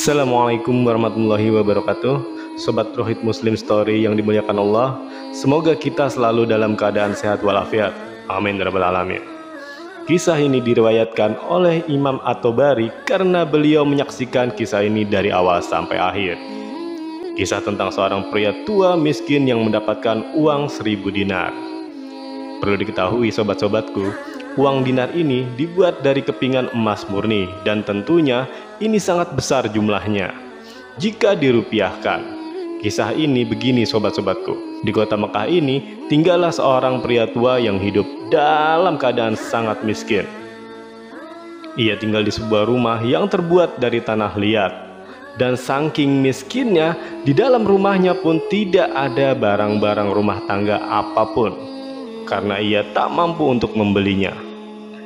Assalamualaikum warahmatullahi wabarakatuh. Sobat Tauhid Muslim Story yang dimuliakan Allah, semoga kita selalu dalam keadaan sehat walafiat. Amin ya rabbal alamin. Kisah ini diriwayatkan oleh Imam At-Tabari karena beliau menyaksikan kisah ini dari awal sampai akhir. Kisah tentang seorang pria tua miskin yang mendapatkan uang 1000 dinar. Perlu diketahui sobat-sobatku, uang dinar ini dibuat dari kepingan emas murni dan tentunya ini sangat besar jumlahnya. Jika dirupiahkan, kisah ini begini sobat-sobatku. Di kota Mekah ini tinggallah seorang pria tua yang hidup dalam keadaan sangat miskin. Ia tinggal di sebuah rumah yang terbuat dari tanah liat. Dan saking miskinnya, di dalam rumahnya pun tidak ada barang-barang rumah tangga apapun, karena ia tak mampu untuk membelinya.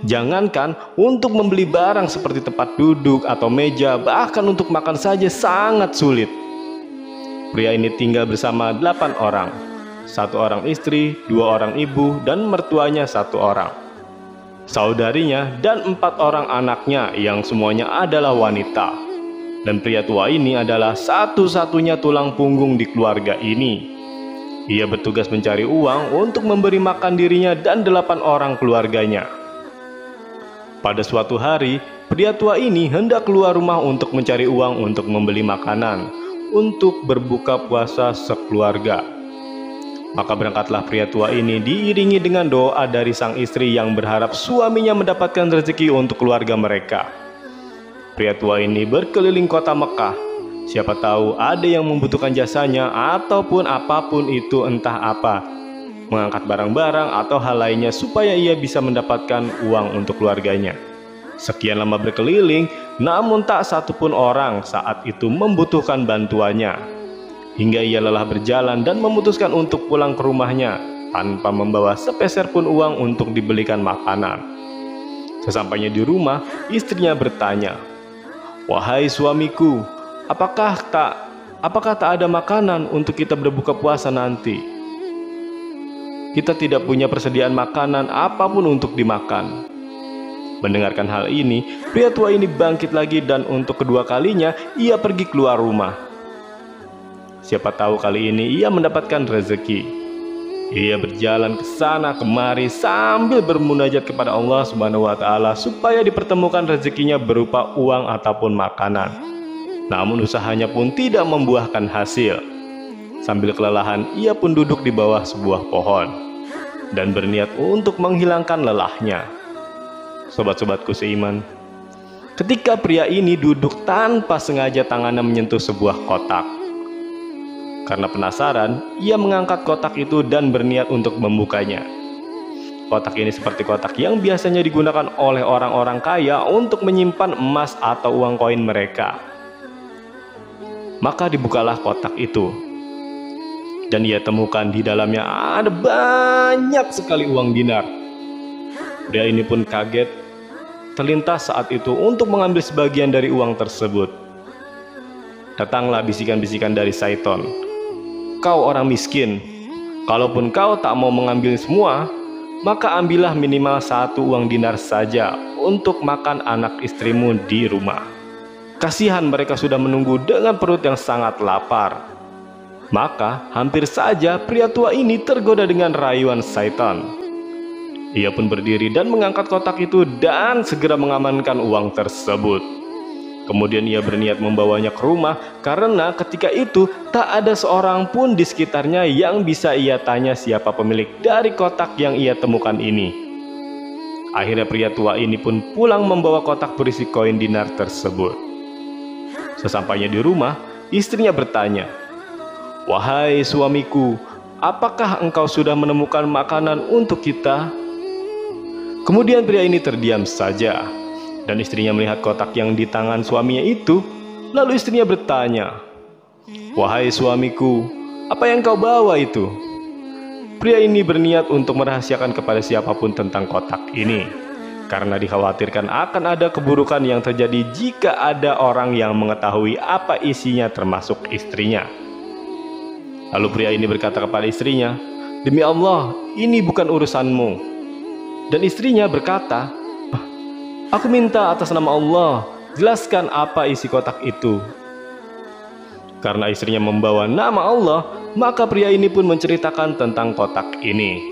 Jangankan untuk membeli barang seperti tempat duduk atau meja, bahkan untuk makan saja sangat sulit. Pria ini tinggal bersama 8 orang, 1 orang istri, 2 orang ibu, dan mertuanya 1 orang, saudarinya, dan 4 orang anaknya yang semuanya adalah wanita. Dan pria tua ini adalah satu-satunya tulang punggung di keluarga ini. Ia bertugas mencari uang untuk memberi makan dirinya dan 8 orang keluarganya. Pada suatu hari, pria tua ini hendak keluar rumah untuk mencari uang untuk membeli makanan untuk berbuka puasa sekeluarga. Maka berangkatlah pria tua ini diiringi dengan doa dari sang istri yang berharap suaminya mendapatkan rezeki untuk keluarga mereka. Pria tua ini berkeliling kota Mekah. Siapa tahu ada yang membutuhkan jasanya ataupun apapun itu, entah apa, mengangkat barang-barang atau hal lainnya supaya ia bisa mendapatkan uang untuk keluarganya. Sekian lama berkeliling, namun tak satupun orang saat itu membutuhkan bantuannya. Hingga ia lelah berjalan dan memutuskan untuk pulang ke rumahnya tanpa membawa sepeser pun uang untuk dibelikan makanan. Sesampainya di rumah, istrinya bertanya, "Wahai suamiku, apakah tak ada makanan untuk kita berbuka puasa nanti? Kita tidak punya persediaan makanan apapun untuk dimakan." Mendengarkan hal ini, pria tua ini bangkit lagi dan untuk kedua kalinya ia pergi keluar rumah. Siapa tahu kali ini ia mendapatkan rezeki. Ia berjalan ke sana kemari sambil bermunajat kepada Allah Subhanahu wa Ta'ala supaya dipertemukan rezekinya berupa uang ataupun makanan. Namun usahanya pun tidak membuahkan hasil. Sambil kelelahan, ia pun duduk di bawah sebuah pohon dan berniat untuk menghilangkan lelahnya. Sobat-sobatku seiman, ketika pria ini duduk tanpa sengaja tangannya menyentuh sebuah kotak. Karena penasaran, ia mengangkat kotak itu dan berniat untuk membukanya. Kotak ini seperti kotak yang biasanya digunakan oleh orang-orang kaya untuk menyimpan emas atau uang koin mereka. Maka dibukalah kotak itu. Dan ia temukan di dalamnya ada banyak sekali uang dinar. Pria ini pun kaget, terlintas saat itu untuk mengambil sebagian dari uang tersebut. Datanglah bisikan-bisikan dari Syaiton. "Kau orang miskin, kalaupun kau tak mau mengambil semua, maka ambillah minimal 1 uang dinar saja untuk makan anak istrimu di rumah. Kasihan mereka sudah menunggu dengan perut yang sangat lapar." Maka hampir saja pria tua ini tergoda dengan rayuan Syaitan. Ia pun berdiri dan mengangkat kotak itu dan segera mengamankan uang tersebut. Kemudian ia berniat membawanya ke rumah karena ketika itu tak ada seorang pun di sekitarnya yang bisa ia tanya siapa pemilik dari kotak yang ia temukan ini. Akhirnya pria tua ini pun pulang membawa kotak berisi koin dinar tersebut. Sesampainya di rumah, istrinya bertanya, "Wahai suamiku, apakah engkau sudah menemukan makanan untuk kita?" Kemudian pria ini terdiam saja. Dan istrinya melihat kotak yang di tangan suaminya itu. Lalu istrinya bertanya, "Wahai suamiku, apa yang kau bawa itu?" Pria ini berniat untuk merahasiakan kepada siapapun tentang kotak ini, karena dikhawatirkan akan ada keburukan yang terjadi jika ada orang yang mengetahui apa isinya termasuk istrinya. Lalu pria ini berkata kepada istrinya, "Demi Allah, ini bukan urusanmu." Dan istrinya berkata, "Aku minta atas nama Allah, jelaskan apa isi kotak itu." Karena istrinya membawa nama Allah, maka pria ini pun menceritakan tentang kotak ini.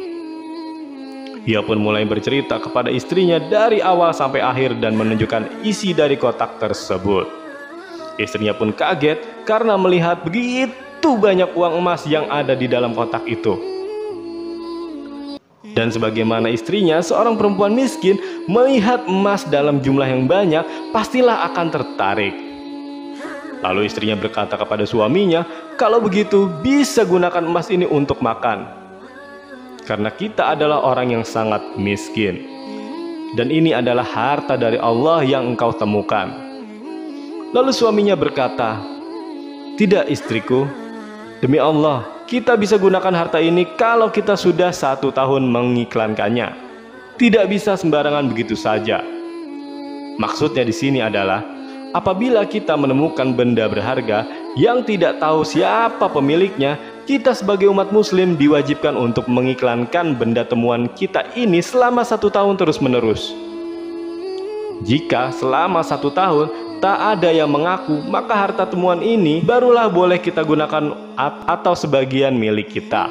Ia pun mulai bercerita kepada istrinya dari awal sampai akhir dan menunjukkan isi dari kotak tersebut. Istrinya pun kaget karena melihat begitu banyak uang emas yang ada di dalam kotak itu. Dan sebagaimana istrinya, seorang perempuan miskin, melihat emas dalam jumlah yang banyak, pastilah akan tertarik. Lalu istrinya berkata kepada suaminya, kalau begitu bisa gunakan emas ini untuk makan. Karena kita adalah orang yang sangat miskin. Dan ini adalah harta dari Allah yang engkau temukan. Lalu suaminya berkata, tidak istriku, demi Allah, kita bisa gunakan harta ini kalau kita sudah 1 tahun mengiklankannya. Tidak bisa sembarangan begitu saja. Maksudnya di sini adalah, apabila kita menemukan benda berharga yang tidak tahu siapa pemiliknya, kita sebagai umat muslim diwajibkan untuk mengiklankan benda temuan kita ini selama 1 tahun terus-menerus. Jika selama 1 tahun tak ada yang mengaku, maka harta temuan ini barulah boleh kita gunakan atau sebagian milik kita.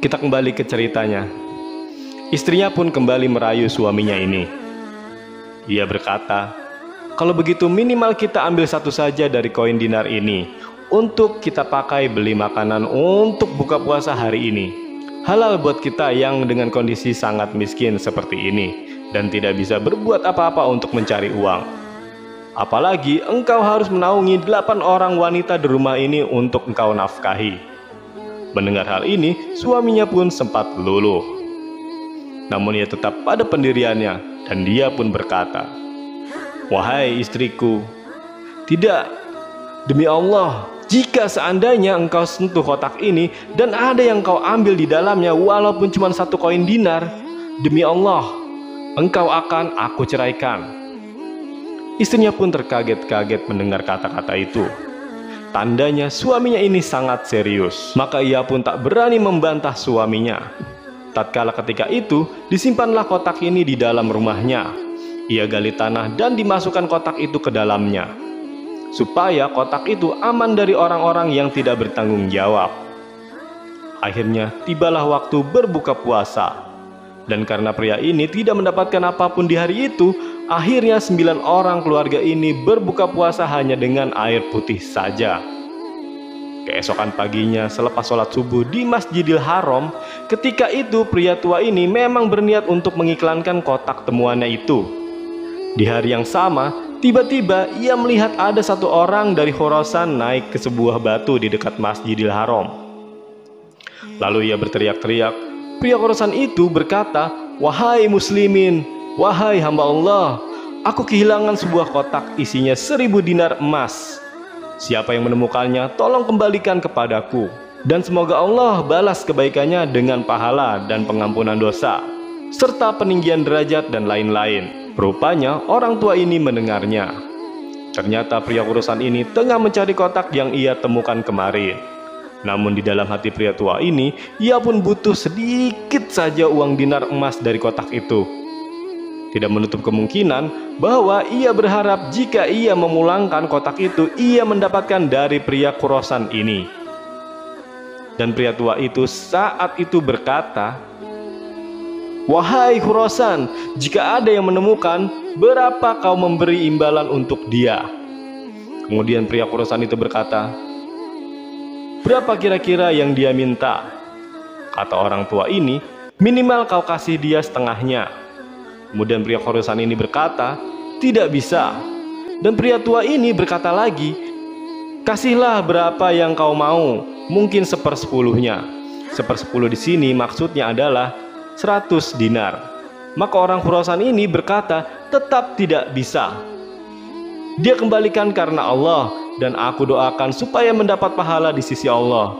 Kita kembali ke ceritanya. Istrinya pun kembali merayu suaminya ini. Ia berkata, kalau begitu minimal kita ambil 1 saja dari koin dinar ini untuk kita pakai beli makanan untuk buka puasa hari ini. Halal buat kita yang dengan kondisi sangat miskin seperti ini dan tidak bisa berbuat apa-apa untuk mencari uang. Apalagi engkau harus menaungi 8 orang wanita di rumah ini untuk engkau nafkahi. Mendengar hal ini, suaminya pun sempat luluh. Namun ia tetap pada pendiriannya. Dan dia pun berkata, wahai istriku, tidak, demi Allah, jika seandainya engkau sentuh kotak ini dan ada yang kau ambil di dalamnya walaupun cuma 1 koin dinar, demi Allah, engkau akan aku ceraikan. Istrinya pun terkaget-kaget mendengar kata-kata itu. Tandanya suaminya ini sangat serius. Maka ia pun tak berani membantah suaminya. Tatkala ketika itu, disimpanlah kotak ini di dalam rumahnya. Ia gali tanah dan dimasukkan kotak itu ke dalamnya, supaya kotak itu aman dari orang-orang yang tidak bertanggung jawab. Akhirnya tibalah waktu berbuka puasa. Dan karena pria ini tidak mendapatkan apapun di hari itu, akhirnya 9 orang keluarga ini berbuka puasa hanya dengan air putih saja. Keesokan paginya selepas sholat subuh di Masjidil Haram, ketika itu pria tua ini memang berniat untuk mengiklankan kotak temuannya itu. Di hari yang sama, tiba-tiba ia melihat ada 1 orang dari Khurasan naik ke sebuah batu di dekat Masjidil Haram. Lalu ia berteriak-teriak. Pria Khurasan itu berkata, wahai muslimin, wahai hamba Allah, aku kehilangan sebuah kotak isinya 1000 dinar emas. Siapa yang menemukannya, tolong kembalikan kepadaku. Dan semoga Allah balas kebaikannya dengan pahala dan pengampunan dosa, serta peninggian derajat dan lain-lain. Rupanya orang tua ini mendengarnya. Ternyata pria Khurasan ini tengah mencari kotak yang ia temukan kemarin. Namun di dalam hati pria tua ini, ia pun butuh sedikit saja uang dinar emas dari kotak itu. Tidak menutup kemungkinan bahwa ia berharap jika ia memulangkan kotak itu, ia mendapatkan dari pria Khurasan ini. Dan pria tua itu saat itu berkata, wahai Khurasan, jika ada yang menemukan, berapa kau memberi imbalan untuk dia? Kemudian pria Khurasan itu berkata, berapa kira-kira yang dia minta? Kata orang tua ini, minimal kau kasih dia setengahnya. Kemudian pria Khurasan ini berkata, tidak bisa. Dan pria tua ini berkata lagi, kasihlah berapa yang kau mau, mungkin 1/10-nya. 1/10 di sini maksudnya adalah 100 dinar. Maka orang Khurasan ini berkata, tetap tidak bisa. Dia kembalikan karena Allah, dan aku doakan supaya mendapat pahala di sisi Allah.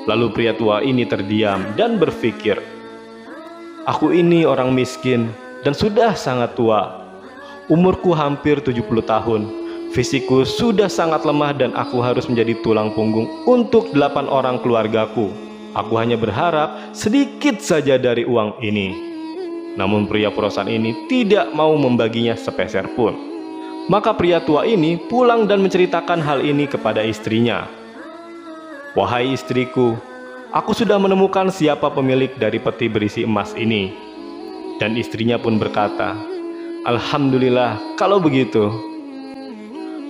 Lalu pria tua ini terdiam dan berpikir, aku ini orang miskin dan sudah sangat tua. Umurku hampir 70 tahun. Fisikku sudah sangat lemah dan aku harus menjadi tulang punggung untuk 8 orang keluargaku. Aku hanya berharap sedikit saja dari uang ini. Namun pria Khurasan ini tidak mau membaginya sepeser pun. Maka pria tua ini pulang dan menceritakan hal ini kepada istrinya. "Wahai istriku, aku sudah menemukan siapa pemilik dari peti berisi emas ini." Dan istrinya pun berkata, "Alhamdulillah kalau begitu."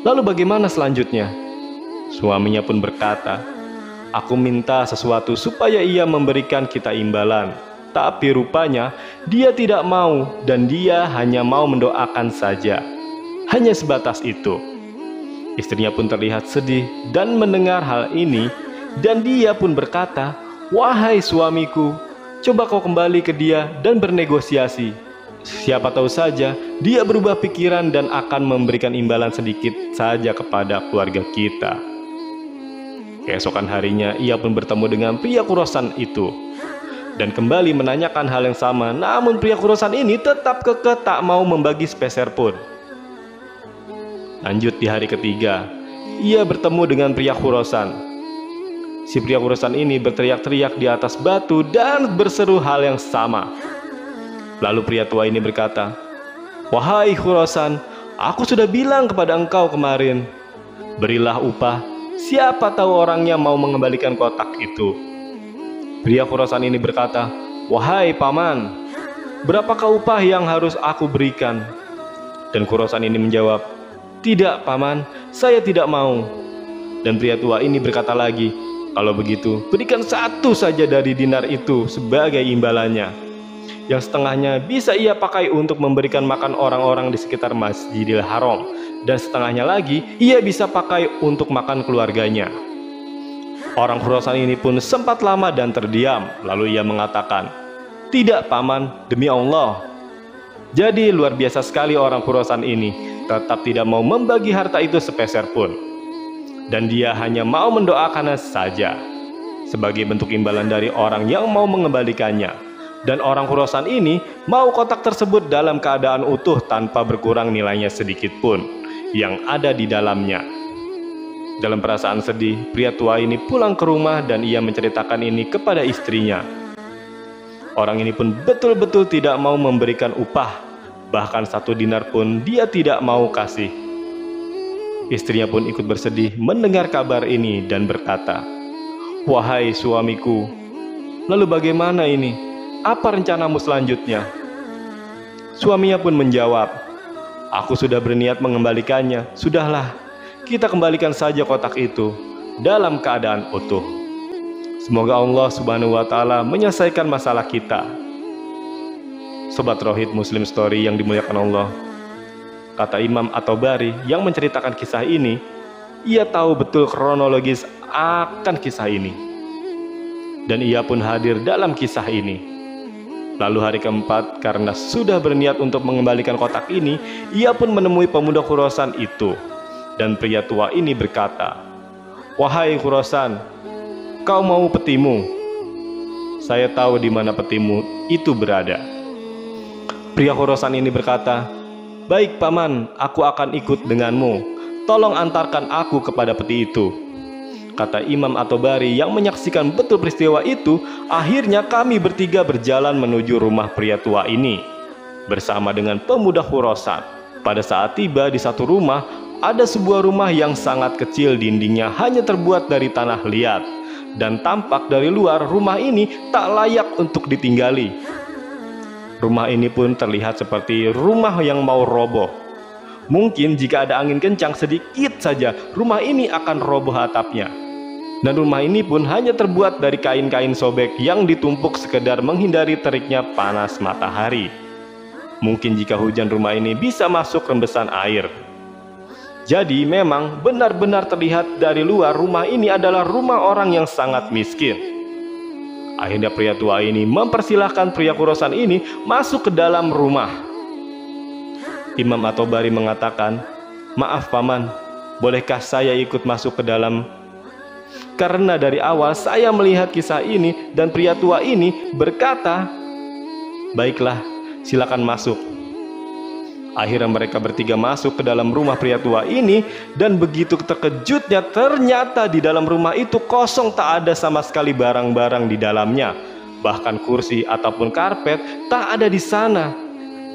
Lalu bagaimana selanjutnya? Suaminya pun berkata, "Aku minta sesuatu supaya ia memberikan kita imbalan. Tapi rupanya dia tidak mau dan dia hanya mau mendoakan saja." Hanya sebatas itu. Istrinya pun terlihat sedih dan mendengar hal ini, dan dia pun berkata, "Wahai suamiku, coba kau kembali ke dia dan bernegosiasi. Siapa tahu saja dia berubah pikiran dan akan memberikan imbalan sedikit saja kepada keluarga kita." Keesokan harinya ia pun bertemu dengan pria Khurasan itu dan kembali menanyakan hal yang sama. Namun pria Khurasan ini tetap kekeh tak mau membagi sepeser pun. Lanjut di hari ketiga, ia bertemu dengan pria Khurasan. Si pria Khurasan ini berteriak-teriak di atas batu dan berseru hal yang sama. Lalu pria tua ini berkata, "Wahai Khurasan, aku sudah bilang kepada engkau kemarin, berilah upah, siapa tahu orangnya mau mengembalikan kotak itu." Pria Khurasan ini berkata, "Wahai paman, berapakah upah yang harus aku berikan?" Dan Khurasan ini menjawab, "Tidak paman, saya tidak mau." Dan pria tua ini berkata lagi, "Kalau begitu, berikan satu saja dari dinar itu sebagai imbalannya, yang setengahnya bisa ia pakai untuk memberikan makan orang-orang di sekitar Masjidil Haram, dan setengahnya lagi ia bisa pakai untuk makan keluarganya." Orang Khurasan ini pun sempat lama dan terdiam. Lalu ia mengatakan, "Tidak paman, demi Allah." Jadi luar biasa sekali orang Khurasan ini, tetap tidak mau membagi harta itu sepeser pun, dan dia hanya mau mendoakannya saja sebagai bentuk imbalan dari orang yang mau mengembalikannya. Dan orang Khurasan ini mau kotak tersebut dalam keadaan utuh tanpa berkurang nilainya sedikit pun yang ada di dalamnya. Dalam perasaan sedih, pria tua ini pulang ke rumah dan ia menceritakan ini kepada istrinya. Orang ini pun betul-betul tidak mau memberikan upah, bahkan 1 dinar pun dia tidak mau kasih. Istrinya pun ikut bersedih mendengar kabar ini dan berkata, "Wahai suamiku, lalu bagaimana ini? Apa rencanamu selanjutnya?" Suaminya pun menjawab, "Aku sudah berniat mengembalikannya. Sudahlah, kita kembalikan saja kotak itu dalam keadaan utuh. Semoga Allah Subhanahu wa Ta'ala menyelesaikan masalah kita." Sobat Rohid Muslim Story yang dimuliakan Allah, kata Imam At-Tabari yang menceritakan kisah ini, ia tahu betul kronologis akan kisah ini, dan ia pun hadir dalam kisah ini. Lalu hari keempat, karena sudah berniat untuk mengembalikan kotak ini, ia pun menemui pemuda Khurasan itu. Dan pria tua ini berkata, "Wahai Khurasan, kau mau petimu? Saya tahu di mana petimu itu berada." Pria Khurasan ini berkata, "Baik paman, aku akan ikut denganmu. Tolong antarkan aku kepada peti itu." Kata Imam At-Tabari yang menyaksikan betul peristiwa itu, akhirnya kami bertiga berjalan menuju rumah pria tua ini bersama dengan pemuda Khurasan. Pada saat tiba di satu rumah, ada sebuah rumah yang sangat kecil, dindingnya hanya terbuat dari tanah liat, dan tampak dari luar rumah ini tak layak untuk ditinggali. Rumah ini pun terlihat seperti rumah yang mau roboh. Mungkin jika ada angin kencang sedikit saja, rumah ini akan roboh atapnya. Dan rumah ini pun hanya terbuat dari kain-kain sobek yang ditumpuk sekedar menghindari teriknya panas matahari. Mungkin jika hujan rumah ini bisa masuk rembesan air. Jadi memang benar-benar terlihat dari luar rumah ini adalah rumah orang yang sangat miskin. Akhirnya pria tua ini mempersilahkan pria Khurasan ini masuk ke dalam rumah. Imam At-Tabari mengatakan, "Maaf paman, bolehkah saya ikut masuk ke dalam? Karena dari awal saya melihat kisah ini." Dan pria tua ini berkata, "Baiklah, silakan masuk." Akhirnya mereka bertiga masuk ke dalam rumah pria tua ini, dan begitu terkejutnya ternyata di dalam rumah itu kosong, tak ada sama sekali barang-barang di dalamnya. Bahkan kursi ataupun karpet tak ada di sana.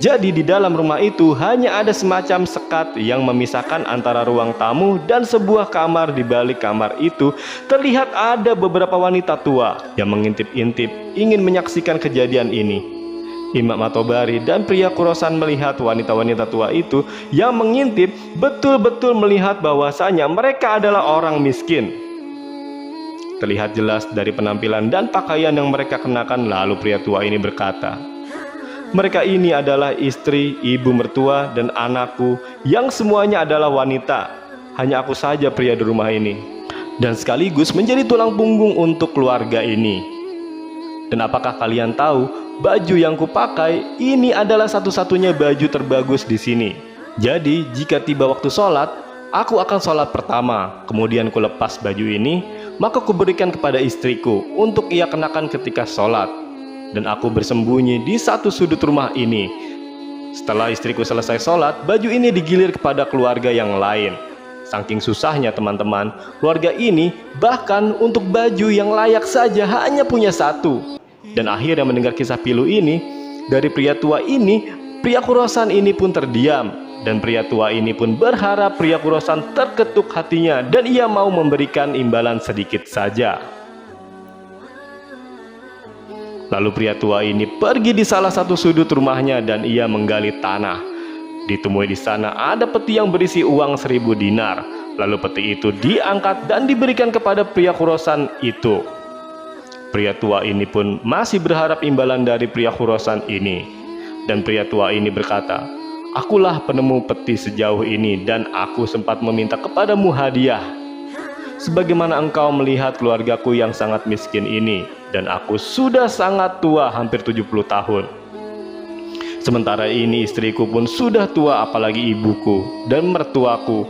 Jadi di dalam rumah itu hanya ada semacam sekat yang memisahkan antara ruang tamu dan sebuah kamar. Di balik kamar itu terlihat ada beberapa wanita tua yang mengintip-intip ingin menyaksikan kejadian ini. Imam At-Tabari dan pria Khurasan melihat wanita-wanita tua itu yang mengintip betul-betul melihat bahwasanya mereka adalah orang miskin. Terlihat jelas dari penampilan dan pakaian yang mereka kenakan. Lalu pria tua ini berkata, "Mereka ini adalah istri, ibu mertua, dan anakku yang semuanya adalah wanita. Hanya aku saja pria di rumah ini, dan sekaligus menjadi tulang punggung untuk keluarga ini. Dan apakah kalian tahu, baju yang kupakai ini adalah satu-satunya baju terbagus di sini. Jadi jika tiba waktu sholat, aku akan sholat pertama, kemudian kulepas baju ini, maka kuberikan kepada istriku untuk ia kenakan ketika sholat. Dan aku bersembunyi di satu sudut rumah ini. Setelah istriku selesai sholat, baju ini digilir kepada keluarga yang lain." Saking susahnya teman-teman, keluarga ini bahkan untuk baju yang layak saja hanya punya satu. Dan akhirnya mendengar kisah pilu ini dari pria tua ini, pria Khurasan ini pun terdiam. Dan pria tua ini pun berharap pria Khurasan terketuk hatinya dan ia mau memberikan imbalan sedikit saja. Lalu pria tua ini pergi di salah satu sudut rumahnya dan ia menggali tanah. Ditemui di sana ada peti yang berisi uang 1000 dinar. Lalu peti itu diangkat dan diberikan kepada pria Khurasan itu. Pria tua ini pun masih berharap imbalan dari pria Khurasan ini. Dan pria tua ini berkata, "Akulah penemu peti sejauh ini dan aku sempat meminta kepadamu hadiah. Sebagaimana engkau melihat keluargaku yang sangat miskin ini, dan aku sudah sangat tua, hampir 70 tahun. Sementara ini istriku pun sudah tua, apalagi ibuku dan mertuaku.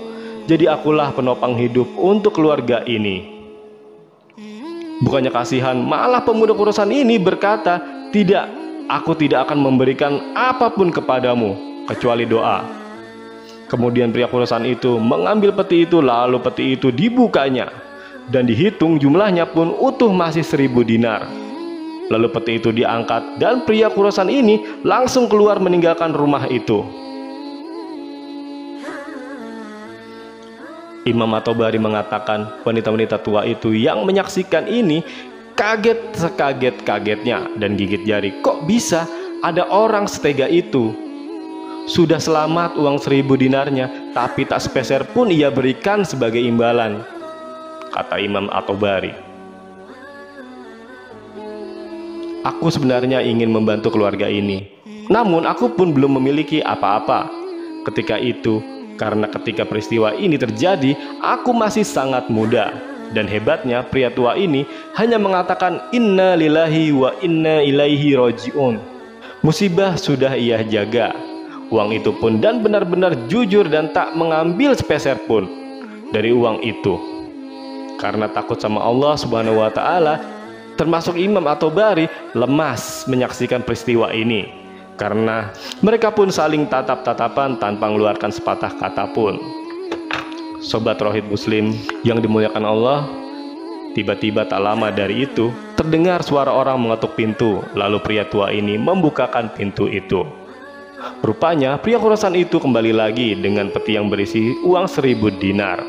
Jadi akulah penopang hidup untuk keluarga ini." Bukannya kasihan, malah pemuda Khurasan ini berkata, "Tidak, aku tidak akan memberikan apapun kepadamu kecuali doa." Kemudian pria Khurasan itu mengambil peti itu, lalu peti itu dibukanya dan dihitung jumlahnya pun utuh masih 1000 dinar. Lalu peti itu diangkat dan pria Khurasan ini langsung keluar meninggalkan rumah itu. Imam At-Tabari mengatakan wanita-wanita tua itu yang menyaksikan ini kaget sekaget-kagetnya dan gigit jari. Kok bisa ada orang setega itu? Sudah selamat uang 1000 dinarnya, tapi tak sepeser pun ia berikan sebagai imbalan, kata Imam At-Tabari. Aku sebenarnya ingin membantu keluarga ini, namun aku pun belum memiliki apa-apa ketika itu, karena ketika peristiwa ini terjadi, aku masih sangat muda. Dan hebatnya pria tua ini hanya mengatakan inna lillahi wa inna ilaihi roji'un. Musibah sudah ia jaga, uang itu pun, dan benar-benar jujur dan tak mengambil sepeser pun dari uang itu karena takut sama Allah Subhanahu wa Ta'ala. Termasuk Imam At-Tabari lemas menyaksikan peristiwa ini karena mereka pun saling tatap-tatapan tanpa mengeluarkan sepatah kata pun. Sobat Rohid Muslim yang dimuliakan Allah, tiba-tiba tak lama dari itu terdengar suara orang mengetuk pintu. Lalu pria tua ini membukakan pintu itu. Rupanya pria Khurasan itu kembali lagi dengan peti yang berisi uang 1000 dinar.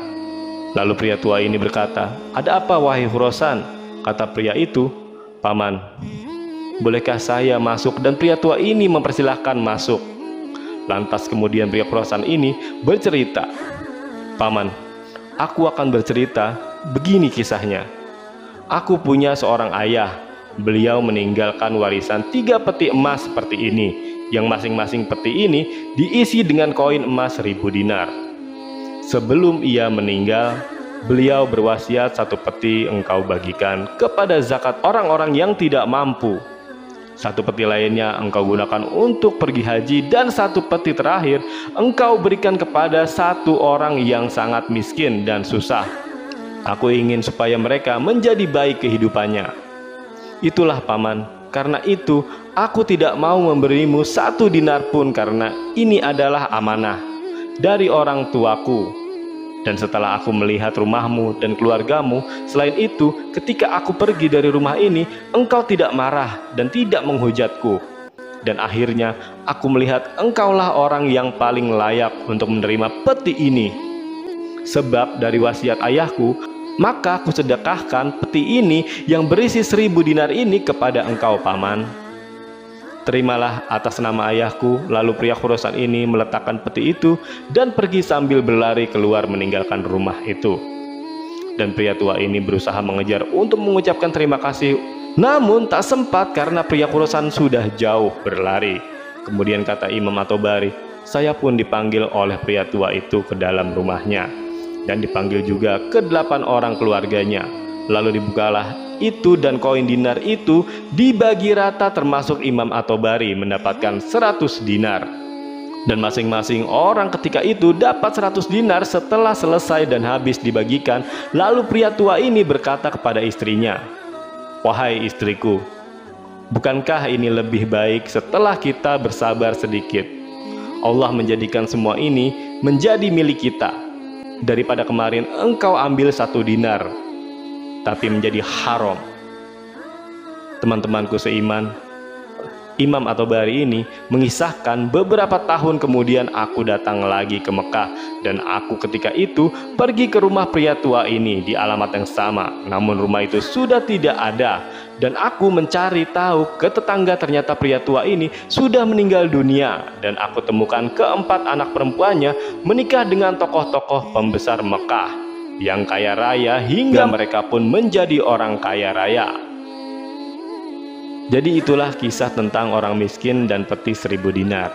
Lalu pria tua ini berkata, "Ada apa wahai Khurasan?" Kata pria itu, "Paman, bolehkah saya masuk?" Dan pria tua ini mempersilahkan masuk. Lantas kemudian pria Khurasan ini bercerita, "Paman, aku akan bercerita. Begini kisahnya. Aku punya seorang ayah. Beliau meninggalkan warisan 3 peti emas seperti ini, yang masing-masing peti ini diisi dengan koin emas 1000 dinar. Sebelum ia meninggal, beliau berwasiat 1 peti engkau bagikan kepada zakat orang-orang yang tidak mampu. 1 peti lainnya engkau gunakan untuk pergi haji, dan 1 peti terakhir engkau berikan kepada 1 orang yang sangat miskin dan susah. Aku ingin supaya mereka menjadi baik kehidupannya. Itulah paman, karena itu aku tidak mau memberimu 1 dinar pun, karena ini adalah amanah dari orang tuaku. Dan setelah aku melihat rumahmu dan keluargamu, selain itu ketika aku pergi dari rumah ini, engkau tidak marah dan tidak menghujatku. dan akhirnya aku melihat engkaulah orang yang paling layak untuk menerima peti ini. Sebab dari wasiat ayahku, maka aku sedekahkan peti ini yang berisi 1000 dinar ini kepada engkau paman. Terimalah atas nama ayahku. Lalu pria Khurasan ini meletakkan peti itu dan pergi sambil berlari keluar meninggalkan rumah itu. Dan pria tua ini berusaha mengejar untuk mengucapkan terima kasih, namun tak sempat karena pria Khurasan sudah jauh berlari. Kemudian kata Imam At-Tabari, saya pun dipanggil oleh pria tua itu ke dalam rumahnya, dan dipanggil juga ke-8 orang keluarganya. Lalu dibukalah itu dan koin dinar itu dibagi rata, termasuk Imam At-Tabari mendapatkan 100 dinar. Dan masing-masing orang ketika itu dapat 100 dinar setelah selesai dan habis dibagikan. Lalu pria tua ini berkata kepada istrinya, wahai istriku, bukankah ini lebih baik setelah kita bersabar sedikit? Allah menjadikan semua ini menjadi milik kita, daripada kemarin engkau ambil 1 dinar tapi menjadi haram. Teman-temanku seiman, Imam At-Tabari ini mengisahkan beberapa tahun kemudian aku datang lagi ke Mekah, dan aku ketika itu pergi ke rumah pria tua ini di alamat yang sama, namun rumah itu sudah tidak ada. Dan aku mencari tahu ke tetangga, ternyata pria tua ini sudah meninggal dunia, dan aku temukan ke-4 anak perempuannya menikah dengan tokoh-tokoh pembesar Mekah yang kaya raya, hingga mereka pun menjadi orang kaya raya. Jadi itulah kisah tentang orang miskin dan peti 1000 dinar.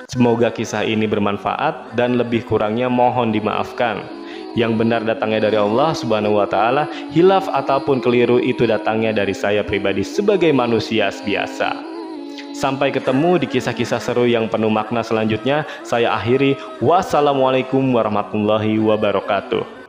Semoga kisah ini bermanfaat, dan lebih kurangnya mohon dimaafkan. Yang benar datangnya dari Allah Subhanahu wa Ta'ala, hilaf ataupun keliru itu datangnya dari saya pribadi sebagai manusia biasa. Sampai ketemu di kisah-kisah seru yang penuh makna selanjutnya. Saya akhiri, wassalamualaikum warahmatullahi wabarakatuh.